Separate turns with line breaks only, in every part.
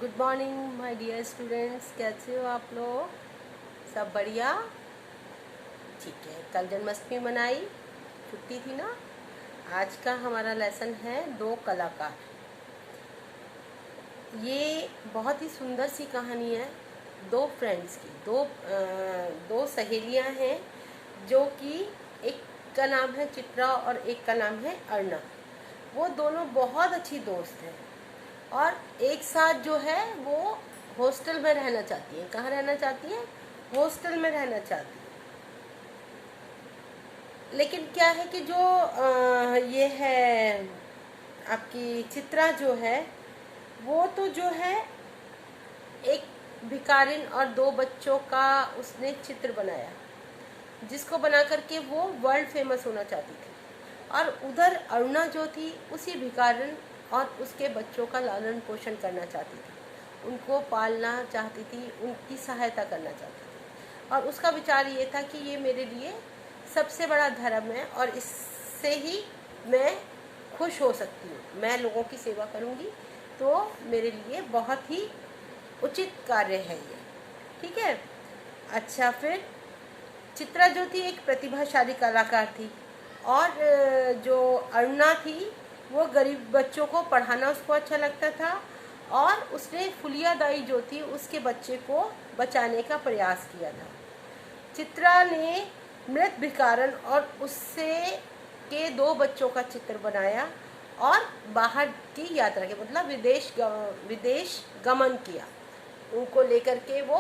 Good morning my dear students, कैसे हो आप लोग? सब बढ़िया? ठीक है। कल जन्माष्टमी मनाई, छुट्टी थी ना। आज का हमारा लेसन है दो कलाकार। ये बहुत ही सुंदर सी कहानी है दो फ्रेंड्स की। दो सहेलियां हैं जो कि एक का नाम है चित्रा और एक का नाम है अर्णा। वो दोनों बहुत अच्छी दोस्त हैं और एक साथ जो है वो हॉस्टल में रहना चाहती है। कहाँ रहना चाहती है? हॉस्टल में रहना चाहती है। लेकिन क्या है कि जो ये है आपकी चित्रा जो है वो तो जो है एक भिखारिन और दो बच्चों का उसने चित्र बनाया, जिसको बना करके वो वर्ल्ड फेमस होना चाहती थी। और उधर अरुणा जो थी उसी भिखारिन और उसके बच्चों का लालन पोषण करना चाहती थी, उनको पालना चाहती थी, उनकी सहायता करना चाहती थी। और उसका विचार ये था कि ये मेरे लिए सबसे बड़ा धर्म है और इससे ही मैं खुश हो सकती हूँ। मैं लोगों की सेवा करूँगी तो मेरे लिए बहुत ही उचित कार्य है ये। ठीक है। अच्छा, फिर चित्रा जो थी एक प्रतिभाशाली कलाकार थी और जो अरुणा थी वो गरीब बच्चों को पढ़ाना उसको अच्छा लगता था और उसने फुलिया दाई जो थी उसके बच्चे को बचाने का प्रयास किया था। चित्रा ने मृत भिखारन और उससे के दो बच्चों का चित्र बनाया और बाहर की यात्रा की मतलब विदेश गमन किया। उनको लेकर के वो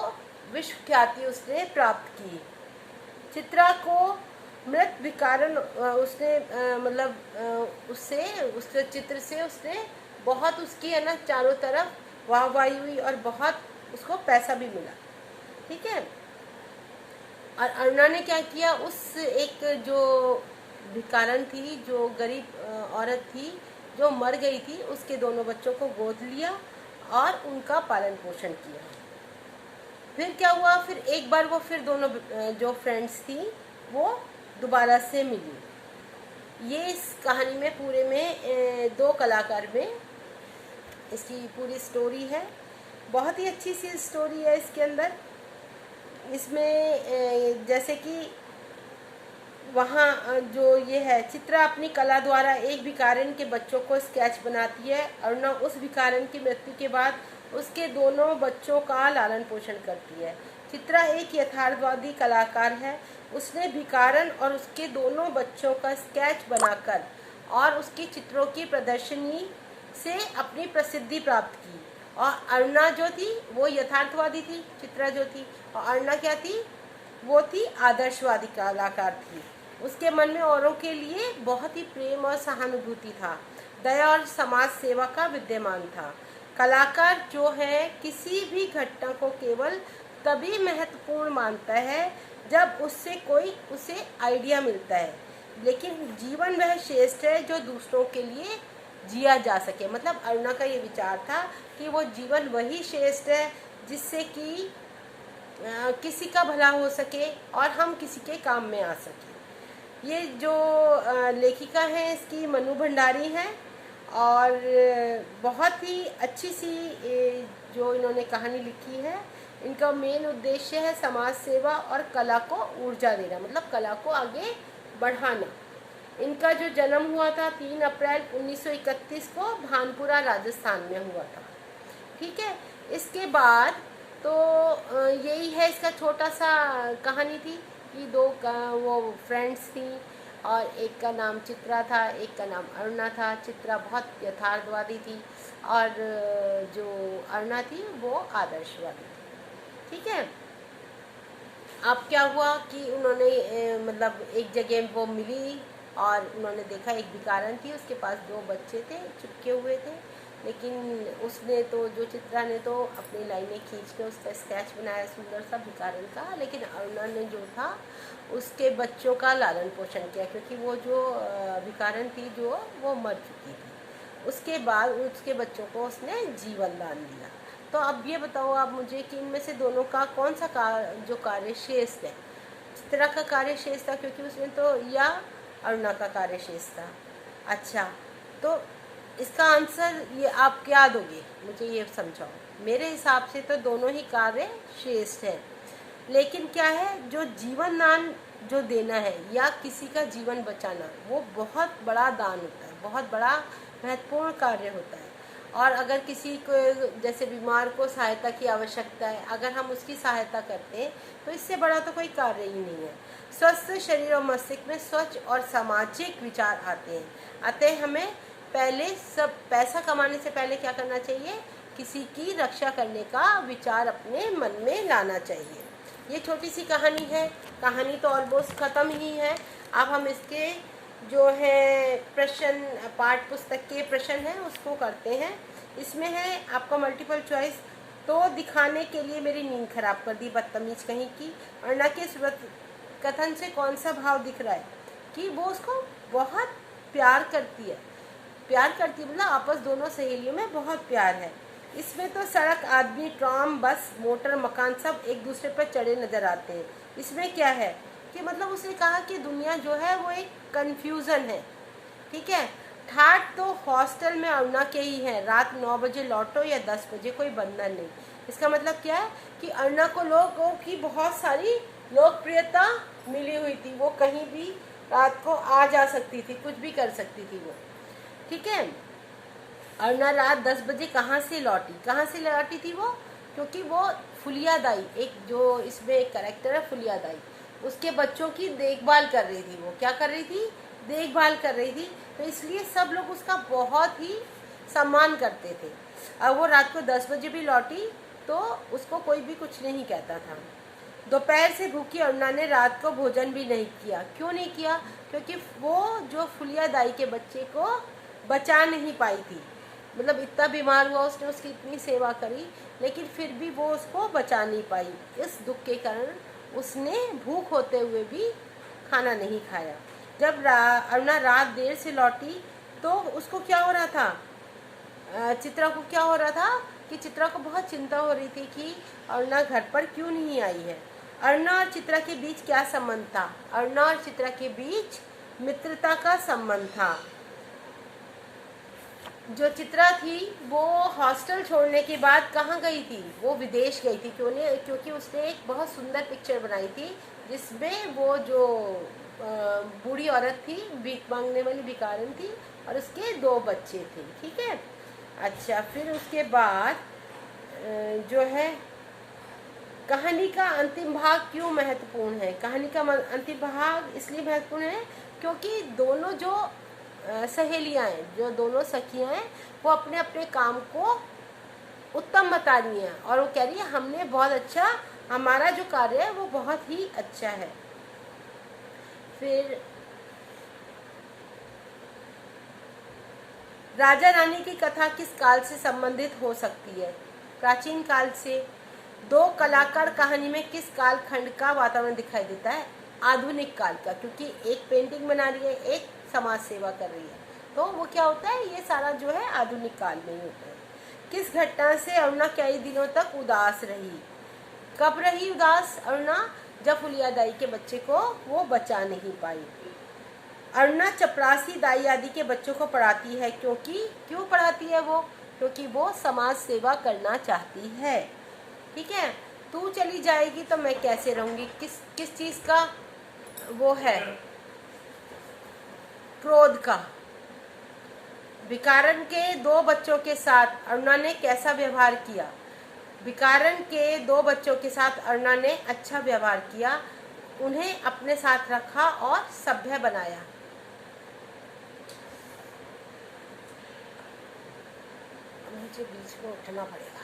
विश्व ख्याति उसने प्राप्त की। चित्रा को मृत भिखारन उसने उससे उसके चित्र से उसने बहुत उसकी है ना चारों तरफ वाहवाही हुई और बहुत उसको पैसा भी मिला। ठीक है। और अरुणा ने क्या किया, उस एक जो भिखारन थी, जो गरीब औरत थी जो मर गई थी, उसके दोनों बच्चों को गोद लिया और उनका पालन पोषण किया। फिर क्या हुआ, फिर एक बार वो फिर दोनों जो फ्रेंड्स थी वो दोबारा से मिली। ये इस कहानी में पूरे में दो कलाकार में इसकी पूरी स्टोरी है। बहुत ही अच्छी सी स्टोरी है इसके अंदर। इसमें जैसे कि वहाँ जो ये है, चित्रा अपनी कला द्वारा एक भिखारिन के बच्चों को स्केच बनाती है। अरुणा उस भिखारिन की मृत्यु के बाद उसके दोनों बच्चों का लालन पोषण करती है। चित्रा एक यथार्थवादी कलाकार है। उसने भिखारन और उसके दोनों बच्चों का स्केच बनाकर और उसकी चित्रों की प्रदर्शनी से अपनी प्रसिद्धि प्राप्त की। और अरुणा जो थी वो यथार्थवादी थी, चित्रा जो थी, और अरुणा क्या थी, वो थी आदर्शवादी कलाकार थी। उसके मन में औरों के लिए बहुत ही प्रेम और सहानुभूति था, दया और समाज सेवा का विद्यमान था। कलाकार जो है किसी भी घटना को केवल तभी महत्वपूर्ण मानता है जब उससे कोई उसे आइडिया मिलता है, लेकिन जीवन वह श्रेष्ठ है जो दूसरों के लिए जिया जा सके। मतलब अरुणा का ये विचार था कि वो जीवन वही श्रेष्ठ है जिससे कि किसी का भला हो सके और हम किसी के काम में आ सके। ये जो लेखिका है इसकी मनु भंडारी हैं और बहुत ही अच्छी सी जो इन्होंने कहानी लिखी है। इनका मेन उद्देश्य है समाज सेवा और कला को ऊर्जा देना, मतलब कला को आगे बढ़ाना। इनका जो जन्म हुआ था 3 अप्रैल 1931 को भानपुरा राजस्थान में हुआ था। ठीक है। इसके बाद तो यही है इसका छोटा सा कहानी थी कि वो फ्रेंड्स थी और एक का नाम चित्रा था, एक का नाम अरुणा था। चित्रा बहुत यथार्थवादी थी और जो अरुणा थी वो आदर्शवादी थी। ठीक है। अब क्या हुआ कि उन्होंने मतलब एक जगह वो मिली और उन्होंने देखा एक भिखारन थी, उसके पास दो बच्चे थे चिपके हुए थे, लेकिन उसने तो जो चित्रा ने तो अपनी लाइनें खींच के उसका स्केच बनाया सुंदर सा भिखारन का, लेकिन अरुणा ने जो था उसके बच्चों का लालन पोषण किया, क्योंकि वो जो भिखारन थी जो वो मर चुकी थी। उसके बाद उसके बच्चों को उसने जीवन दान दिया। तो अब ये बताओ आप मुझे कि इनमें से दोनों का कौन सा जो कार्य श्रेष्ठ है? चित्रा का कार्य श्रेष्ठ था क्योंकि उसने तो, या अरुणा का कार्य श्रेष्ठ था? अच्छा, तो इसका आंसर ये आप क्या दोगे, मुझे ये समझाओ। मेरे हिसाब से तो दोनों ही कार्य श्रेष्ठ है, लेकिन क्या है, जो जीवन दान जो देना है या किसी का जीवन बचाना, वो बहुत बड़ा दान होता है, बहुत बड़ा महत्वपूर्ण कार्य होता है। और अगर किसी को जैसे बीमार को सहायता की आवश्यकता है, अगर हम उसकी सहायता करते हैं तो इससे बड़ा तो कोई कार्य ही नहीं है। स्वस्थ शरीर और मस्तिष्क में स्वच्छ और सामाजिक विचार आते हैं। अतः हमें पहले सब पैसा कमाने से पहले क्या करना चाहिए, किसी की रक्षा करने का विचार अपने मन में लाना चाहिए। ये छोटी सी कहानी है, कहानी तो ऑलमोस्ट ख़त्म ही है। अब हम इसके जो है प्रश्न, पाठ पुस्तक के प्रश्न हैं उसको करते हैं। इसमें है आपका मल्टीपल चॉइस। तो दिखाने के लिए मेरी नींद खराब कर दी बदतमीज कहीं की। अर्णा के कथन से कौन सा भाव दिख रहा है कि वो उसको बहुत प्यार करती है। प्यार करती मतलब आपस दोनों सहेलियों में बहुत प्यार है। इसमें तो सड़क, आदमी, ट्राम, बस, मोटर, मकान सब एक दूसरे पर चढ़े नजर आते हैं। इसमें क्या है कि मतलब उसने कहा कि दुनिया जो है वो एक कंफ्यूजन है, ठीक है। ठाट तो हॉस्टल में अरुणा के ही है, रात 9 बजे लौटो या 10 बजे कोई बंधन नहीं। इसका मतलब क्या है कि अरुणा को लोगों की बहुत सारी लोकप्रियता मिली हुई थी, वो कहीं भी रात को आ जा सकती थी, कुछ भी कर सकती थी वो, ठीक है। अरुणा रात 10 बजे कहाँ से लौटी थी वो, क्योंकि वो फुलिया दाई, एक जो इसमें एक कैरेक्टर है फुलिया दाई, उसके बच्चों की देखभाल कर रही थी। वो क्या कर रही थी, देखभाल कर रही थी, तो इसलिए सब लोग उसका बहुत ही सम्मान करते थे। अब वो रात को 10 बजे भी लौटी तो उसको कोई भी कुछ नहीं कहता था। दोपहर से भूखी अरुणा ने रात को भोजन भी नहीं किया। क्यों नहीं किया, क्योंकि वो जो फुलिया दाई के बच्चे को बचा नहीं पाई थी। मतलब इतना बीमार हुआ, उसने उसकी इतनी सेवा करी, लेकिन फिर भी वो उसको बचा नहीं पाई। इस दुख के कारण उसने भूख होते हुए भी खाना नहीं खाया। जब अरुणा रात देर से लौटी तो उसको क्या हो रहा था, चित्रा को क्या हो रहा था कि चित्रा को बहुत चिंता हो रही थी कि अरुणा घर पर क्यों नहीं आई है। अरुणा और चित्रा के बीच क्या संबंध था, अरुणा और चित्रा के बीच मित्रता का संबंध था। जो चित्रा थी वो हॉस्टल छोड़ने के बाद कहाँ गई थी, वो विदेश गई थी। क्योंकि उसने एक बहुत सुंदर पिक्चर बनाई थी जिसमें वो जो बूढ़ी औरत थी, भीख मांगने वाली भिखारिन थी, और उसके 2 बच्चे थे, ठीक है। अच्छा, फिर उसके बाद जो है कहानी का अंतिम भाग क्यों महत्वपूर्ण है। कहानी का अंतिम भाग इसलिए महत्वपूर्ण है क्योंकि दोनों जो सहेलियाँ हैं, जो दोनों सखियाँ हैं, वो अपने अपने काम को उत्तम बता रही हैं और वो कह रही है हमने बहुत अच्छा, हमारा जो कार्य है वो बहुत ही अच्छा है। फिर राजा रानी की कथा किस काल से संबंधित हो सकती है, प्राचीन काल से। 2 कलाकार कहानी में किस काल खंड का वातावरण दिखाई देता है, आधुनिक काल का, क्योंकि एक पेंटिंग बना रही है, एक समाज सेवा कर रही है, तो वो क्या होता है, ये सारा जो है आधुनिक काल में ही होता है। किस घटना से अरुणा कई दिनों तक उदास रही, कब रही उदास अरुणा, जब फुलिया दाई के बच्चे को वो बचा नहीं पाई। अरुणा चपरासी दाई आदि के बच्चों को पढ़ाती है क्यों पढ़ाती है वो, क्योंकि वो समाज सेवा करना चाहती है, ठीक है। तू चली जाएगी तो मैं कैसे रहूंगी, किस चीज का वो है, क्रोध का। भिखारन के 2 बच्चों के साथ अरुणा ने कैसा व्यवहार किया, भिखारन के 2 बच्चों के साथ अरुणा ने अच्छा व्यवहार किया, उन्हें अपने साथ रखा और सभ्य बनाया। मुझे बीच में उठना पड़ेगा।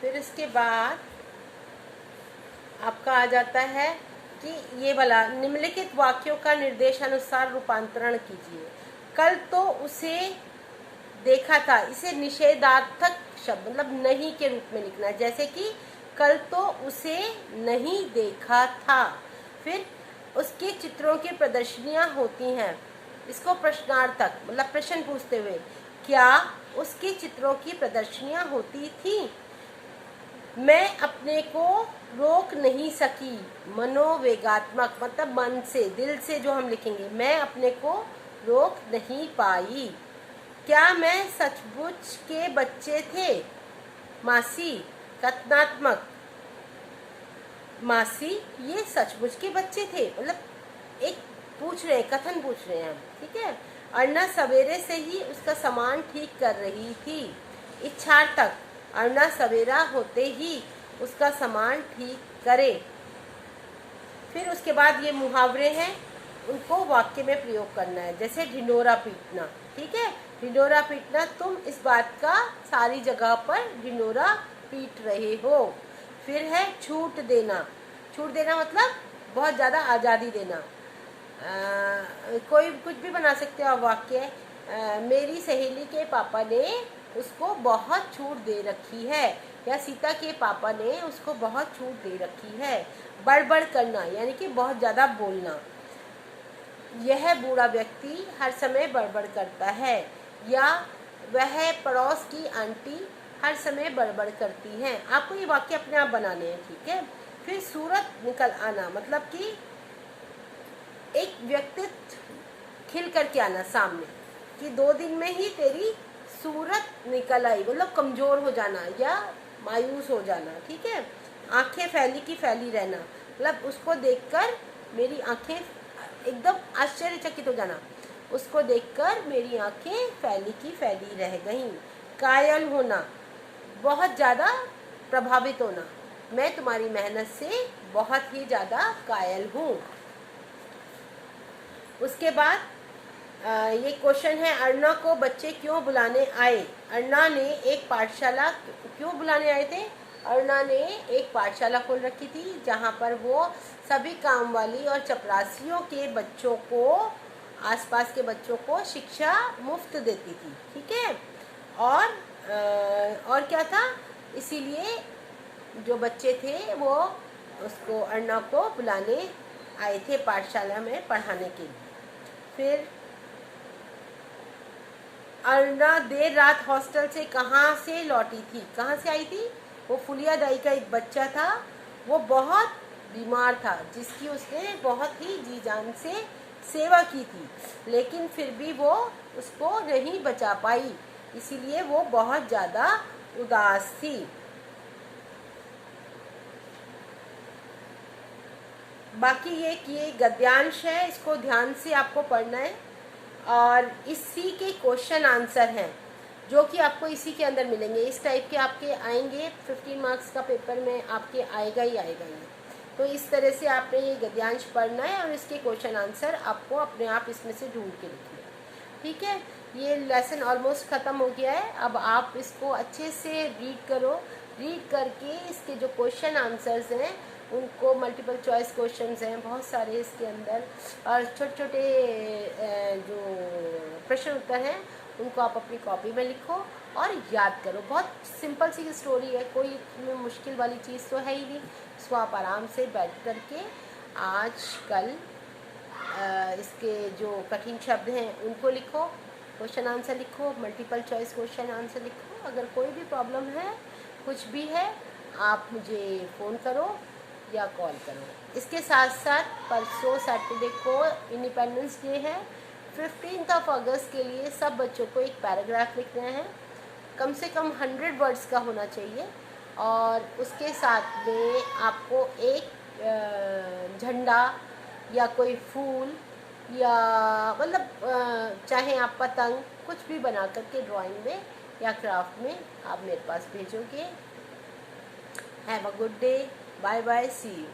फिर इसके बाद आपका आ जाता है कि ये वाला, निम्नलिखित वाक्यों का निर्देशानुसार रूपांतरण कीजिए। कल तो उसे देखा था, इसे निषेधार्थक शब्द मतलब नहीं के रूप में लिखना है, जैसे कि कल तो उसे नहीं देखा था। फिर उसके चित्रों की प्रदर्शनियां होती हैं, इसको प्रश्नार्थक मतलब प्रश्न पूछते हुए, क्या उसके चित्रों की प्रदर्शनियां होती थी। मैं अपने को रोक नहीं सकी। मनोवेगात्मक मतलब मन से, दिल से जो हम लिखेंगे, मैं अपने को रोक नहीं पाई। क्या मैं सचमुच के बच्चे थे? मासी। कथनात्मक, मासी ये सचमुच के बच्चे थे, मतलब एक पूछ रहे हैं, कथन पूछ रहे हैं हम, ठीक है। अर्ना सवेरे से ही उसका सामान ठीक कर रही थी। इच्छार्थक, अर्ना सवेरा होते ही उसका सामान ठीक करे। फिर उसके बाद ये मुहावरे हैं, उनको वाक्य में प्रयोग करना है। जैसे ढिंडोरा पीटना, ठीक है, ढिंडोरा पीटना, तुम इस बात का सारी जगह पर ढिंडोरा पीट रहे हो। फिर है छूट देना। छूट देना मतलब बहुत ज़्यादा आज़ादी देना। कोई कुछ भी बना सकते हो आप वाक्य। मेरी सहेली के पापा ने उसको बहुत छूट दे रखी है, या सीता के पापा ने उसको बहुत छूट दे रखी है। बड़बड़ करना यानी कि बहुत ज़्यादा बोलना। यह बूढ़ा व्यक्ति हर समय बड़बड़ करता है, या वह पड़ोस की आंटी हर समय बड़बड़ करती हैं। आपको ये वाक्य अपने आप बनाने हैं, ठीक है। फिर सूरत निकल आना मतलब कि एक व्यक्तित्व खिल करके आना सामने, कि 2 दिन में ही तेरी सूरत निकल आई, मतलब कमज़ोर हो जाना या मायूस हो जाना, ठीक है। आंखें फैली की फैली रहना, मतलब उसको देखकर मेरी आंखें एकदम आश्चर्यचकित हो जाना, उसको देखकर मेरी आंखें फैली की फैली रह गईं। कायल होना, बहुत ज़्यादा प्रभावित होना, मैं तुम्हारी मेहनत से बहुत ही ज़्यादा कायल हूँ। उसके बाद ये क्वेश्चन है, अर्ना को बच्चे क्यों बुलाने आए? अर्ना ने एक पाठशाला क्यों बुलाने आए थे? अर्ना ने एक पाठशाला खोल रखी थी जहाँ पर वो सभी काम वाली और चपरासियों के बच्चों को, आसपास के बच्चों को शिक्षा मुफ्त देती थी, ठीक है। और क्या था, इसीलिए जो बच्चे थे वो उसको, अर्ना को बुलाने आए थे पाठशाला में पढ़ाने के लिए। फिर अर्ना देर रात हॉस्टल से कहाँ से लौटी थी? कहाँ से आई थी? वो फुलिया दाई का एक बच्चा था, वो बहुत बीमार था, जिसकी उसने बहुत ही जी जान से सेवा की थी, लेकिन फिर भी वो उसको नहीं बचा पाई, इसीलिए वो बहुत ज़्यादा उदास थी। बाकी ये गद्यांश है, इसको ध्यान से आपको पढ़ना है, और इसी के क्वेश्चन आंसर हैं जो कि आपको इसी के अंदर मिलेंगे। इस टाइप के आपके आएंगे, 15 मार्क्स का पेपर में आपके आएगा ही आएगा ही। तो इस तरह से आपने ये गद्यांश पढ़ना है और इसके क्वेश्चन आंसर आपको अपने आप इसमें से ढूंढ के लिखना है, ठीक है। ये लेसन ऑलमोस्ट ख़त्म हो गया है। अब आप इसको अच्छे से रीड करो, रीड करके इसके जो क्वेश्चन आंसर्स हैं उनको, मल्टीपल चॉइस क्वेश्चंस हैं बहुत सारे इसके अंदर, और छोटे छोटे जो प्रश्न उत्तर हैं उनको आप अपनी कॉपी में लिखो और याद करो। बहुत सिंपल सी स्टोरी है, कोई इतनी मुश्किल वाली चीज़ तो है ही नहीं। इसको आप आराम से बैठ करके आज कल इसके जो कठिन शब्द हैं उनको लिखो, क्वेश्चन आंसर लिखो, मल्टीपल चॉइस क्वेश्चन आंसर लिखो। अगर कोई भी प्रॉब्लम है, कुछ भी है, आप मुझे फ़ोन करो या कॉल करो। इसके साथ साथ परसों सैटरडे को इंडिपेंडेंस डे है। 15 अगस्त के लिए सब बच्चों को एक पैराग्राफ लिखना है, कम से कम 100 वर्ड्स का होना चाहिए, और उसके साथ में आपको एक झंडा या कोई फूल या मतलब चाहे आप पतंग कुछ भी बना करके ड्राइंग में या क्राफ्ट में आप मेरे पास भेजोगे। Have a good day, bye bye, see you.